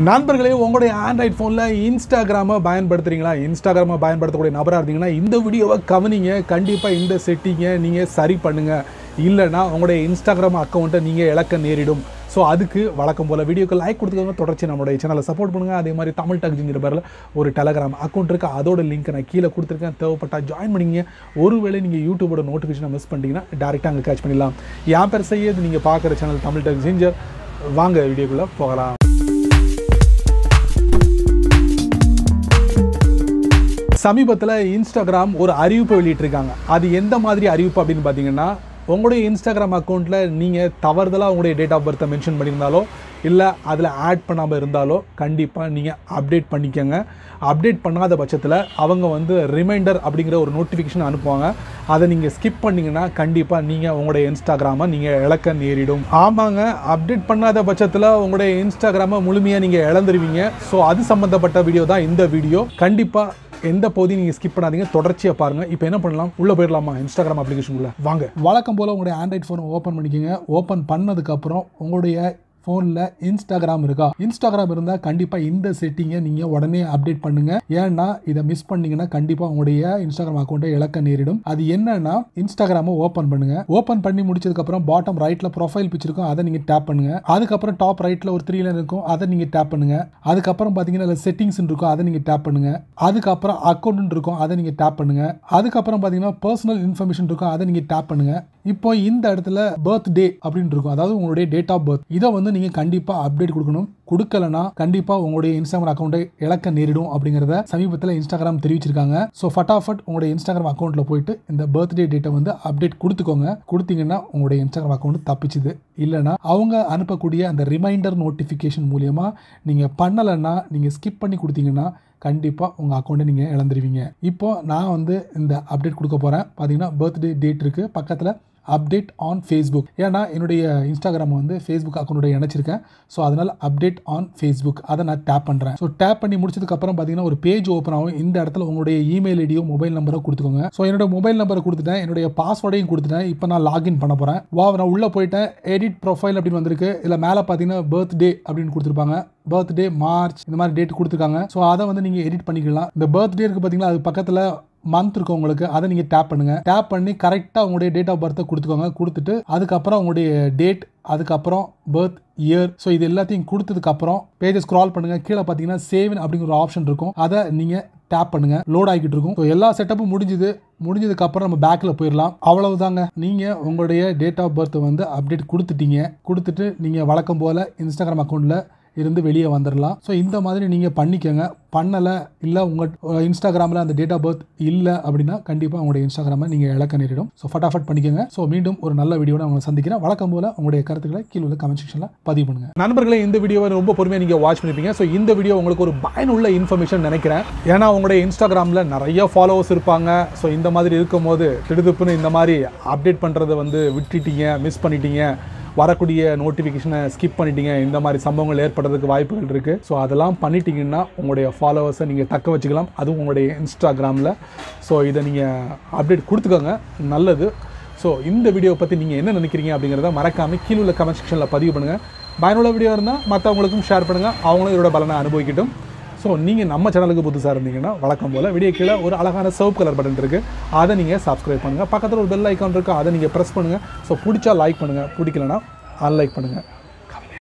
நண்பர்களே, உங்களுடைய ஆண்ட்ராய்ட் ஃபோனில் இன்ஸ்டாகிராமை பயன்படுத்துகிறீங்களா? இன்ஸ்டாகிராமை பயன்படுத்தக்கூடிய நபராக இருந்தீங்கன்னா இந்த வீடியோவை கவனிங்க. கண்டிப்பாக இந்த செட்டிங்கை நீங்கள் சரி பண்ணுங்கள். இல்லைனா உங்களுடைய இன்ஸ்டாகிராம் அக்கௌண்ட்டை நீங்கள் இழக்க நேரிடும். ஸோ அதுக்கு வழக்கம் போல் வீடியோக்கு லைக் கொடுத்துக்கோங்க. தொடர்ச்சி நம்மளுடைய சேனலை சப்போர்ட் பண்ணுங்கள். அதே மாதிரி தமிழ் டக்ஜிங்கிற பேரில் ஒரு டெலகிராம் அக்கௌண்ட் இருக்குது. அதோட லிங்க் நான் கீழே கொடுத்துருக்கேன். தேவைப்பட்டால் ஜாயின் பண்ணிங்க. ஒருவேளை நீங்கள் யூடியூபோட நோட்டிஃபிகேஷனை மிஸ் பண்ணிட்டீங்கன்னா டேரெக்டாக அங்கே கேட்ச் பண்ணிடலாம். என் பேர் செய்யது, நீங்கள் பார்க்குற சேனல் தமிழ் டக்ஜிஞ்சர். வாங்க வீடியோக்குள்ளே போகலாம். சமீபத்தில் இன்ஸ்டாகிராம் ஒரு அறிவிப்பை வெளியிட்டிருக்காங்க. அது எந்த மாதிரி அறிவிப்பு அப்படின்னு பார்த்தீங்கன்னா, உங்களுடைய இன்ஸ்டாகிராம் அக்கௌண்ட்டில் நீங்கள் தவறுதலாக உங்களுடைய டேட் ஆஃப் பர்த்தை மென்ஷன் பண்ணியிருந்தாலோ இல்லை அதில் ஆட் பண்ணாமல் இருந்தாலோ கண்டிப்பாக நீங்கள் அப்டேட் பண்ணிக்கோங்க. அப்டேட் பண்ணாத பட்சத்தில் அவங்க ரிமைண்டர் அப்படிங்கிற ஒரு நோட்டிஃபிகேஷன் அனுப்புவாங்க. அதை நீங்கள் ஸ்கிப் பண்ணிங்கன்னா கண்டிப்பாக நீங்கள் உங்களுடைய இன்ஸ்டாகிராமை நீங்கள் இழக்க நேரிடும். ஆமாங்க, அப்டேட் பண்ணாத பட்சத்தில் உங்களுடைய இன்ஸ்டாகிராமை முழுமையாக நீங்கள் இழந்துருவீங்க. ஸோ அது சம்மந்தப்பட்ட வீடியோ தான் இந்த வீடியோ. கண்டிப்பாக எந்த பகுதியும் நீங்கள் ஸ்கிப் பண்ணாதீங்க, தொடர்ச்சியாக பாருங்கள். இப்போ என்ன பண்ணலாம், உள்ளே போயிடலாமா இன்ஸ்டாகிராம் அப்ளிகேஷனுக்குள்ளே? வாங்க. வழக்கம் போல் உங்களுடைய ஆண்ட்ராய்ட் ஃபோனை ஓப்பன் பண்ணிக்கோங்க. ஓப்பன் பண்ணதுக்கப்புறம் உங்களுடைய ஃபோனில் இன்ஸ்டாகிராம் இருக்கா? இன்ஸ்டாகிராம் இருந்தால் கண்டிப்பாக இந்த செட்டிங்கை நீங்கள் உடனே அப்டேட் பண்ணுங்கள். ஏன்னா இதை மிஸ் பண்ணிங்கன்னா கண்டிப்பாக உங்களுடைய இன்ஸ்டாகிராம் அக்கௌண்ட்டை இழக்க நேரிடும். அது என்னன்னா, இன்ஸ்டாகிராமை ஓப்பன் பண்ணுங்கள். ஓப்பன் பண்ணி முடிச்சதுக்கப்புறம் பாட்டம் ரைட்டில் ப்ரொஃபைல் பிக்சர் இருக்கும், அதை நீங்கள் டேப் பண்ணுங்கள். அதுக்கப்புறம் டாப் ரைட்டில் ஒரு 3 லைன் இருக்கும், அதை நீங்கள் டேப் பண்ணுங்கள். அதுக்கப்புறம் பார்த்தீங்கன்னா செட்டிங்ஸ் இருக்கும், அதை நீங்கள் டேப் பண்ணுங்கள். அதுக்கப்புறம் அக்கௌண்ட் இருக்கும், அதை நீங்கள் டேப் பண்ணுங்கள். அதுக்கப்புறம் பார்த்தீங்கன்னா பர்சனல் இன்ஃபர்மேஷன் இருக்கும், அதை நீங்கள் டேப் பண்ணுங்கள். இப்போ இந்த இடத்துல பர்த்டே அப்படின்னு இருக்கும், அதாவது உங்களுடைய டேட் ஆஃப் பர்த். இதை நீங்கள் கண்டிப்பாக அப்டேட் கொடுக்கணும். கொடுக்கலனா கண்டிப்பாக உங்களுடைய இன்ஸ்டாகிராம் அக்கௌண்ட்டை இழக்க நேரிடும் அப்படிங்கிறத சமீபத்தில் இன்ஸ்டாகிராம் தெரிவிச்சிருக்காங்க. ஸோ ஃபட்டாஃபட் உங்களுடைய இன்ஸ்டாகிராம் அக்கௌண்ட்டில் போயிட்டு இந்த பர்த்டே டேட்டை அப்டேட் கொடுத்துக்கோங்க. கொடுத்தீங்கன்னா உங்களுடைய இன்ஸ்டாகிராம் அக்கௌண்ட் தப்பிச்சுது. இல்லைனா அவங்க அனுப்பக்கூடிய அந்த ரிமைண்டர் நோட்டிஃபிகேஷன் மூலியமாக நீங்கள் பண்ணலைன்னா, நீங்கள் ஸ்கிப் பண்ணி கொடுத்தீங்கன்னா கண்டிப்பாக உங்கள் அக்கௌண்ட்டை நீங்கள் இழந்துருவீங்க. இப்போது நான் இந்த அப்டேட் கொடுக்க போகிறேன். பார்த்தீங்கன்னா பர்த்டே டேட் இருக்குது, பக்கத்தில் அப்டேட் ஆன் ஃபேஸ்புக். ஏன்னா என்னுடைய இன்ஸ்டாகிராம் ஃபேஸ்புக் அக்கௌண்ட்டோட இணைச்சிருக்கேன். ஸோ அதனால் அப்டேட் ஆன் ஃபேஸ்புக் அதை நான் டேப் பண்ணுறேன். ஸோ டேப் பண்ணி முடிச்சதுக்கப்புறம் பார்த்தீங்கன்னா ஒரு பேஜ் ஓப்பன் ஆகும். இந்த இடத்துல உங்களுடைய இமெயில் ஐடியோ மொபைல் நம்பரோ கொடுத்துக்கோங்க. ஸோ என்னோட மொபைல் நம்பரை கொடுத்துட்டேன், என்னுடைய பாஸ்வேர்டையும் கொடுத்துட்டேன். இப்போ நான் லாகின் பண்ண போகிறேன். நான் உள்ளே போயிட்டேன். எடிட் ப்ரொஃபைல் அப்படின்னு வந்திருக்கு. இல்லை மேலே பார்த்தீங்கன்னா பர்த்டே அப்படின்னு கொடுத்துருப்பாங்க. பர்த்டே மார்ச் இந்த மாதிரி டேட் கொடுத்துருக்காங்க. ஸோ அதை நீங்கள் எடிட் பண்ணிக்கலாம். இந்த பர்த்டே இருக்குது பார்த்தீங்களா, அது பக்கத்தில் மந்த் இருக்கும் உங்களுக்கு, அதை நீங்கள் டேப் பண்ணுங்க. டேப் பண்ணி கரெக்டாக உங்களுடைய டேட் ஆஃப் பர்த்தை கொடுத்துக்கோங்க. கொடுத்துட்டு அதுக்கப்புறம் உங்களுடைய டேட், அதுக்கப்புறம் பர்த் இயர், ஸோ இது எல்லாத்தையும் கொடுத்ததுக்கப்புறம் பேஜை ஸ்க்ரால் பண்ணுங்க. கீழே பார்த்தீங்கன்னா சேவ் அப்படிங்கிற ஒரு ஆப்ஷன் இருக்கும், அதை நீங்கள் டேப் பண்ணுங்க. லோட் ஆகிட்டு இருக்கும். ஸோ எல்லா செட்டப்பும் முடிஞ்சதுக்கப்புறம் நம்ம பேக்கில் போயிடலாம். அவ்வளவுதாங்க. நீங்கள் உங்களுடைய டேட் ஆஃப் பர்த்தை அப்டேட் கொடுத்துட்டீங்க. கொடுத்துட்டு நீங்கள் வழக்கம் போல் இன்ஸ்டாகிராம் அக்கௌண்ட்டில் இருந்து வெளியே வந்துடலாம். ஸோ இந்த மாதிரி நீங்கள் பண்ணிக்கோங்க. பண்ணலை இல்லை உங்கள் இன்ஸ்டாகிராமில் அந்த டேட் ஆஃப் பர்த் இல்லை அப்படின்னா கண்டிப்பாக உங்களுடைய இன்ஸ்டாகிராமை நீங்கள் இழக்க நேரிடும். ஸோ ஃபட்டாஃபட் பண்ணிக்கோங்க. ஸோ மீண்டும் ஒரு நல்ல வீடியோட உங்களை சந்திக்கிறேன். வழக்கம் போல் உங்களுடைய கருத்துக்களை கீழே உள்ள கமெண்ட் செக்ஷனில் பதிவு பண்ணுங்கள். நண்பர்களே, இந்த வீடியோவை ரொம்ப பொறுமையாக நீங்கள் வாட்ச் பண்ணிருப்பீங்க. ஸோ இந்த வீடியோ உங்களுக்கு ஒரு பயனுள்ள இன்ஃபர்மேஷன் நினைக்கிறேன். ஏன்னா உங்களுடைய இன்ஸ்டாகிராமில் நிறைய ஃபாலோவர்ஸ் இருப்பாங்க. ஸோ இந்த மாதிரி இருக்கும்போது திடுதுப்புன்னு இந்த மாதிரி அப்டேட் பண்ணுறதை விட்டுட்டீங்க, மிஸ் பண்ணிட்டீங்க, வரக்கூடிய நோட்டிஃபிகேஷனை ஸ்கிப் பண்ணிட்டீங்க, இந்த மாதிரி சம்பவங்கள் ஏற்படுறதுக்கு வாய்ப்புகள் இருக்குது. ஸோ அதெல்லாம் பண்ணிட்டீங்கன்னா உங்களுடைய ஃபாலோவர்ஸை நீங்கள் தக்க வச்சுக்கலாம், அதுவும் உங்களுடைய இன்ஸ்டாகிராமில். ஸோ இதை நீங்கள் அப்டேட் கொடுத்துக்கோங்க, நல்லது. ஸோ இந்த வீடியோவை பற்றி நீங்கள் என்ன நினைக்கிறீங்க அப்படிங்கிறத மறக்காமல் கீழே உள்ள கமெண்ட் செக்ஷனில் பதிவு பண்ணுங்கள். பயனுள்ள வீடியோ இருந்தால் மற்றவங்களுக்கும் ஷேர் பண்ணுங்கள், அவங்களும் இதோட பலனை அனுபவிக்கட்டும். ஸோ நீங்கள் நம்ம சேனலுக்கு புதுசாக இருந்தீங்கன்னா வழக்கம் போல் வீடியோ கீழே ஒரு அழகான சிவப்பு கலர் பட்டன் இருக்குது, அதை நீங்கள் சப்ஸ்கிரைப் பண்ணுங்கள். பக்கத்தில் ஒரு பெல் ஐக்கான் இருக்குது, அதை நீங்கள் ப்ரெஸ் பண்ணுங்கள். ஸோ பிடிச்சா லைக் பண்ணுங்கள், பிடிக்கலனா அன்லைக் பண்ணுங்கள்.